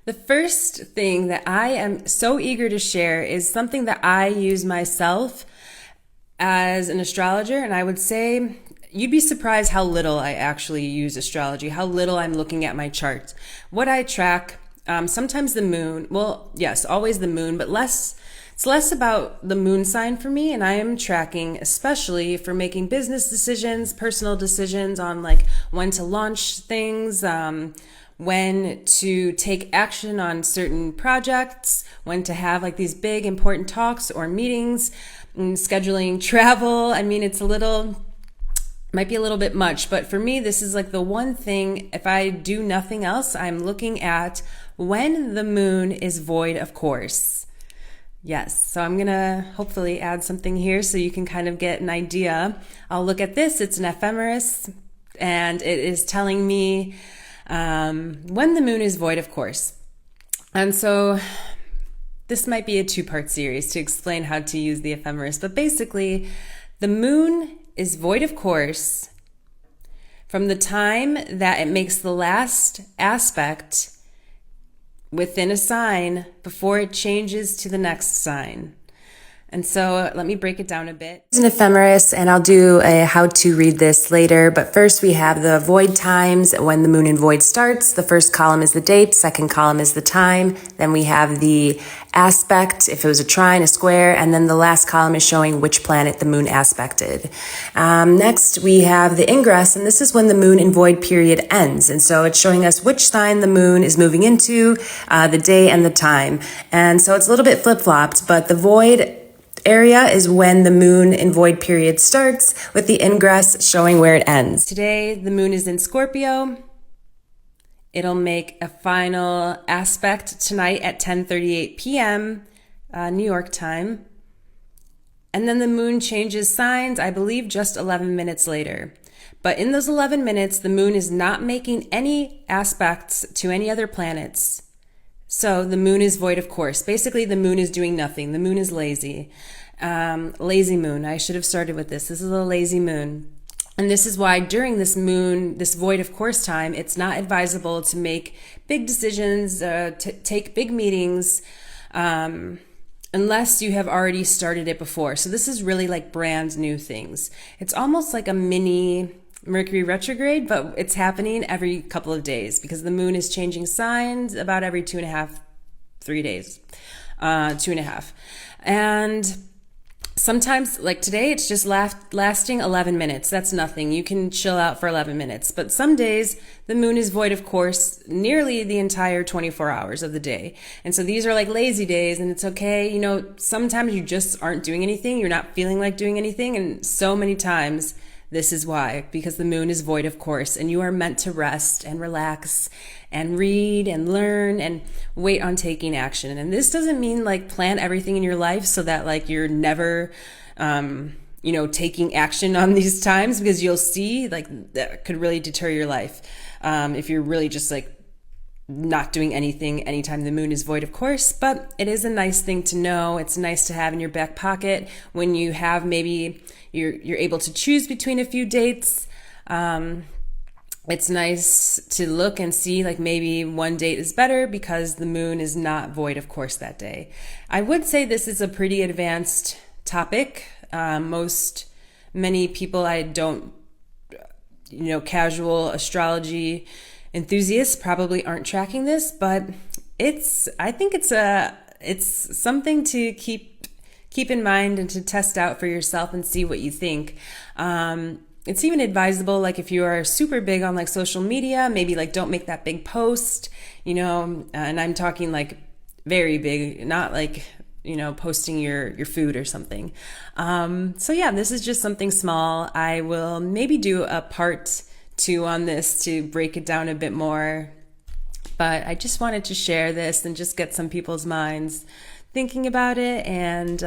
The first thing that I am so eager to share is something that I use myself as an astrologer, and I would say you'd be surprised how little I actually use astrology, how little I'm looking at my chart. What I track, sometimes the moon, well, yes, always the moon, but it's less about the moon sign for me, and I am tracking especially for making business decisions, personal decisions on like when to launch things, when to take action on certain projects, when to have like these big important talks or meetings, scheduling travel. I mean, might be a little bit much, but for me, this is like the one thing, if I do nothing else, I'm looking at when the moon is void of course. Yes, so I'm gonna hopefully add something here so you can kind of get an idea. I'll look at this, it's an ephemeris, and it is telling me when the moon is void of course. And so this might be a two-part series to explain how to use the ephemeris, but basically the moon is void of course from the time that it makes the last aspect within a sign before it changes to the next sign. And so let me break it down a bit. It's an ephemeris, and I'll do a how to read this later. But first we have the void times, when the moon in void starts. The first column is the date, second column is the time. Then we have the aspect, if it was a trine, a square, and then the last column is showing which planet the moon aspected. Next we have the ingress, and this is when the moon in void period ends. And so it's showing us which sign the moon is moving into, the day and the time. And so it's a little bit flip-flopped, but the void area is when the moon in void period starts, with the ingress showing where it ends. Today, the moon is in Scorpio. It'll make a final aspect tonight at 10:38 p.m. New York time. And then the moon changes signs, I believe, just 11 minutes later. But in those 11 minutes, the moon is not making any aspects to any other planets. So the moon is void of course. Basically, the moon is doing nothing. The moon is lazy. Lazy moon. I should have started with this. This is a lazy moon. And this is why during this moon, this void of course time, it's not advisable to make big decisions, to take big meetings, unless you have already started it before. So this is really like brand new things. It's almost like a mini Mercury retrograde, but it's happening every couple of days because the moon is changing signs about every 3 days, 2.5. And sometimes, like today, it's just lasting 11 minutes. That's nothing. You can chill out for 11 minutes. But some days, the moon is void of course nearly the entire 24 hours of the day. And so these are like lazy days, and it's okay. You know, sometimes you just aren't doing anything. You're not feeling like doing anything. And so many times, this is why, because the moon is void of course, and you are meant to rest and relax and read and learn and wait on taking action. And this doesn't mean like plan everything in your life so that like you're never, taking action on these times, because you'll see like that could really deter your life. If you're really just like not doing anything anytime the moon is void of course. But it is a nice thing to know. It's nice to have in your back pocket when you have maybe you're able to choose between a few dates. It's nice to look and see like maybe one date is better because the moon is not void of course that day. I would say this is a pretty advanced topic. Many people I don't, casual astrology enthusiasts probably aren't tracking this, but I think it's something to keep in mind and to test out for yourself and see what you think. It's even advisable, like if you are super big on like social media, maybe like don't make that big post, and I'm talking like very big, not like, posting your food or something. So yeah, this is just something small. I will maybe do a part 2 on this to break it down a bit more. But I just wanted to share this and just get some people's minds thinking about it. And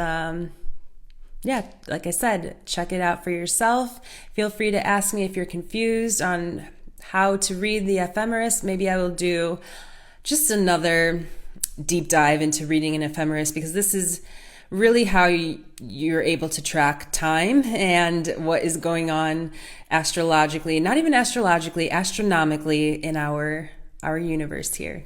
like I said, check it out for yourself. Feel free to ask me if you're confused on how to read the ephemeris. Maybe I will do just another deep dive into reading an ephemeris, because this is really how you're able to track time and what is going on astrologically, not even astrologically, astronomically in our universe here.